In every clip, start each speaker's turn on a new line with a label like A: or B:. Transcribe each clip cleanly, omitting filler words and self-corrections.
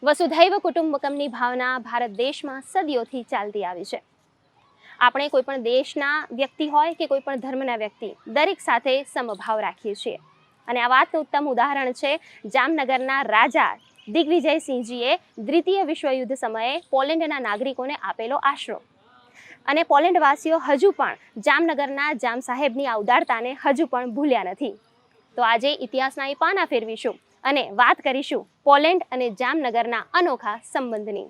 A: વસુધૈવ કુટુંબકમની ભાવના ભારત દેશમાં સદીઓથી ચાલતી આવી છે. આપણે કોઈપણ દેશના વ્યક્તિ હોય કે કોઈપણ ધર્મના વ્યક્તિ દરેક સાથે સમભાવ રાખીએ છીએ. અને આ વાતનું ઉત્તમ ઉદાહરણ છે જામનગરના રાજા દિગ્વિજયસિંહજીએ દ્વિતીય વિશ્વયુદ્ધ સમયે પોલેન્ડના નાગરિકોને આપેલો આશરો. અને પોલેન્ડવાસીઓ હજુ પણ જામનગરના જામ સાહેબની આ ઉદારતાને હજુ પણ ભૂલ્યા નથી. તો આજે ઇતિહાસના એ પાના ફેરવીશું અને વાત કરીશું પોલેન્ડ અને જાमनगर अनोखा संबंधनी।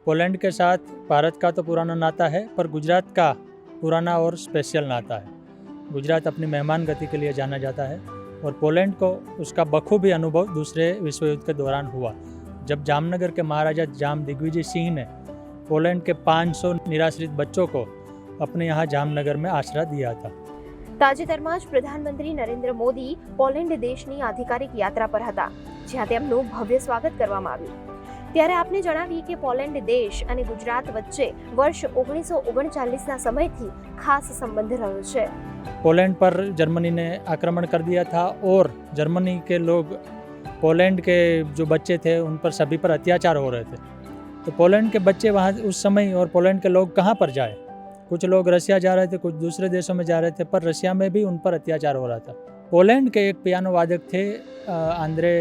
B: पोलैंड के साथ भारत का तो पुराना नाता है, पर गुजरात का पुराना और स्पेशल नाता है। गुजरात अपनी मेहमान गति के लिए जाना जाता है और पोलैंड को उसका बखूबी अनुभव दूसरे विश्व युद्ध के दौरान हुआ, जब जामनगर के महाराजा जाम दिग्विजय सिंह ने पोलैंड के 500 निराश्रित बच्चों को अपने यहाँ जामनगर में आश्रय दिया था।
A: તાજેતરમાં જ પ્રધાનમંત્રી નરેન્દ્ર મોદી પોલેન્ડ દેશની આધિકારિક યાત્રા પર હતા, જ્યાં તેમનું ભવ્ય સ્વાગત કરવામાં આવ્યું. ત્યારે આપને જણાવીએ કે પોલેન્ડ દેશ અને ગુજરાત વચ્ચે વર્ષ 1939ના સમયથી ખાસ સંબંધ રહ્યો છે.
B: पोलैंड पर जर्मनी ने आक्रमण कर दिया था और जर्मनी के लोग पोलैंड के जो बच्चे थे उन पर सभी पर अत्याचार हो रहे थे। तो पोलैंड के बच्चे वहाँ उस समय और पोलैंड के लोग कहाँ पर जाए? कुछ लोग रशिया जा रहे थे, कुछ दूसरे देशों में जा रहे थे, पर रशिया में भी उन पर अत्याचार हो रहा था। पोलैंड के एक पियानो वादक थे आंद्रे,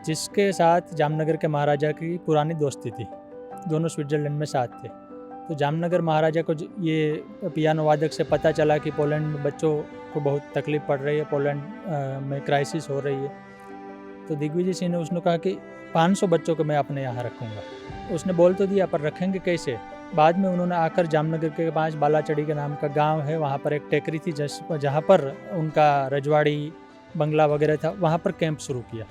B: जिसके साथ जामनगर के महाराजा की पुरानी दोस्ती थी। दोनों स्विट्जरलैंड में साथ थे। तो जामनगर महाराजा को ये पियानो वादक से पता चला कि पोलैंड में बच्चों को बहुत तकलीफ़ पड़ रही है, पोलैंड में क्राइसिस हो रही है। तो दिग्विजय सिंह ने उसने कहा कि 500 बच्चों को मैं अपने यहाँ रखूँगा। उसने बोल तो दिया, पर रखेंगे कैसे? बाद में उन्होंने आकर जामनगर के पास बालाचड़ी के नाम का गांव है, वहाँ पर एक टेकरी थी जहाँ पर उनका रजवाड़ी बंगला वगैरह था, वहाँ पर कैंप शुरू किया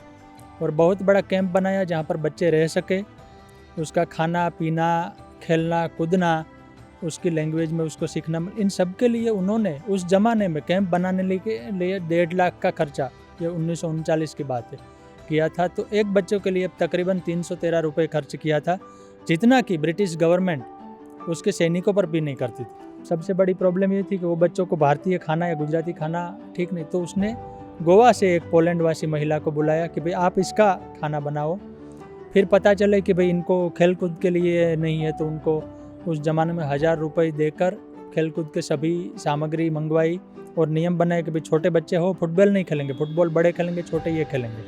B: और बहुत बड़ा कैंप बनाया जहाँ पर बच्चे रह सके। उसका खाना पीना, खेलना कूदना, उसकी लैंग्वेज में उसको सीखना, इन सब के लिए उन्होंने उस ज़माने में कैंप बनाने के लिए 1.5 लाख का खर्चा, ये 1939 की बात है, किया था। तो एक बच्चों के लिए तकरीबन 313 रुपये खर्च किया था, जितना कि ब्रिटिश गवर्नमेंट उसके सैनिकों पर भी नहीं करती थी। सबसे बड़ी प्रॉब्लम ये थी कि वो बच्चों को भारतीय खाना या गुजराती खाना ठीक नहीं, तो उसने गोवा से एक पोलैंडवासी महिला को बुलाया कि भाई आप इसका खाना बनाओ। फिर पता चले कि भाई इनको खेल कूद के लिए नहीं है, तो उनको उस ज़माने में 1000 रुपये देकर खेल कूद के सभी सामग्री मंगवाई और नियम बनाए कि भाई छोटे बच्चे हो फुटबॉल नहीं खेलेंगे, फुटबॉल बड़े खेलेंगे, छोटे ये खेलेंगे।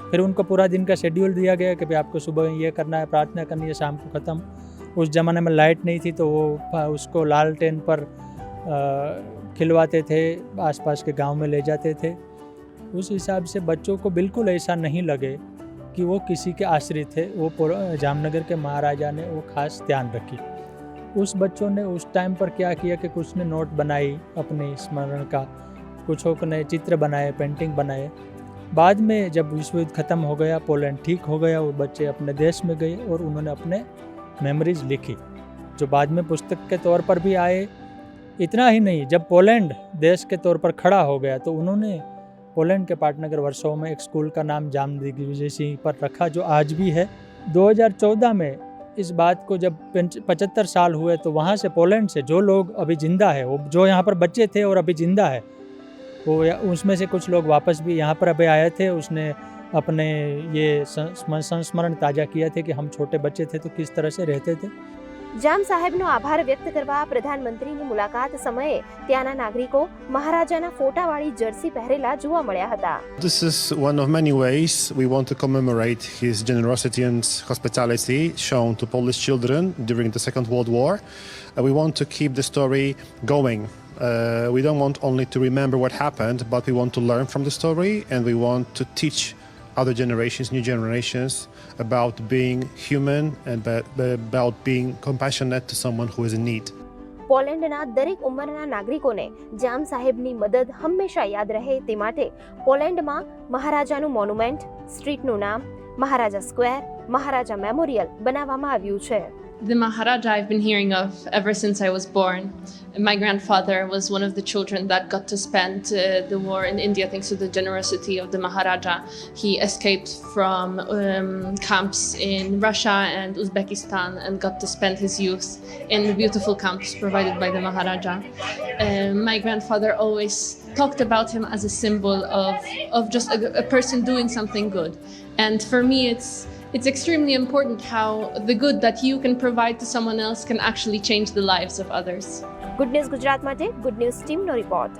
B: फिर उनको पूरा दिन का शेड्यूल दिया गया कि भाई आपको सुबह ये करना है, प्रार्थना करनी है, शाम को ख़त्म। उस ज़माने में लाइट नहीं थी, तो वो उसको लालटेन पर खिलवाते थे, आसपास के गांव में ले जाते थे। उस हिसाब से बच्चों को बिल्कुल ऐसा नहीं लगे कि वो किसी के आश्रित थे, वो जामनगर के महाराजा ने वो खास ध्यान रखी। उस बच्चों ने उस टाइम पर क्या किया कि कुछ ने नोट बनाई अपने स्मरण का, कुछों ने चित्र बनाए, पेंटिंग बनाए। बाद में जब विश्व युद्ध ख़त्म हो गया, पोलैंड ठीक हो गया, वो बच्चे अपने देश में गए और उन्होंने अपने मेमोरीज लिखी, जो बाद में पुस्तक के तौर पर भी आए। इतना ही नहीं, जब पोलैंड देश के तौर पर खड़ा हो गया तो उन्होंने पोलैंड के पाटनगर वर्सोवा में एक स्कूल का नाम जाम दिग्विजय सिंह पर रखा, जो आज भी है। 2014 में इस बात को जब 75 साल हुए, तो वहाँ से पोलैंड से जो लोग अभी जिंदा है, वो जो यहाँ पर बच्चे थे और अभी जिंदा है, वो उसमें से कुछ लोग वापस भी यहाँ पर अभी आए थे। उसने अपने ये संस्मरण ताज़ा किया थे कि हम छोटे बच्चे थे तो किस तरह से रहते थे।
A: જામ સાહેબનો આભાર વ્યક્ત કરવા પ્રધાનમંત્રીની મુલાકાત સમયે ત્યાંના નાગરિકો મહારાજાના ફોટાવાળી જર્સી પહેરેલા જોવા મળ્યા હતા.
C: This is one of many ways we want to commemorate his generosity and hospitality shown to Polish children during the Second World War. We want to keep the story going. We don't want only to remember what happened, but we want to learn from the story, and we want to teach other generations, new generations, about being human and about being compassionate to someone who is in need.
A: પોલેન્ડના દરેક ઉંમરના નાગરિકોને જામ સાહેબની મદદ હંમેશા યાદ રહે તે માટે પોલેન્ડમાં મહારાજાનું મોન્યુમેન્ટ, સ્ટ્રીટનું નામ, મહારાજા સ્ક્વેર, મહારાજા મેમોરિયલ બનાવવામાં આવ્યું છે.
D: The Maharaja I've been hearing of ever since I was born. My grandfather was one of the children that got to spend the war in India thanks to the generosity of the Maharaja. He escaped from camps in Russia and Uzbekistan and got to spend his youth in the beautiful camps provided by the Maharaja. My grandfather always talked about him as a symbol of just a person doing something good. And for me, it's extremely important how the good that you can provide to someone else can actually change the lives of others.
A: Good news Gujarat માટે good news ટીમનો report.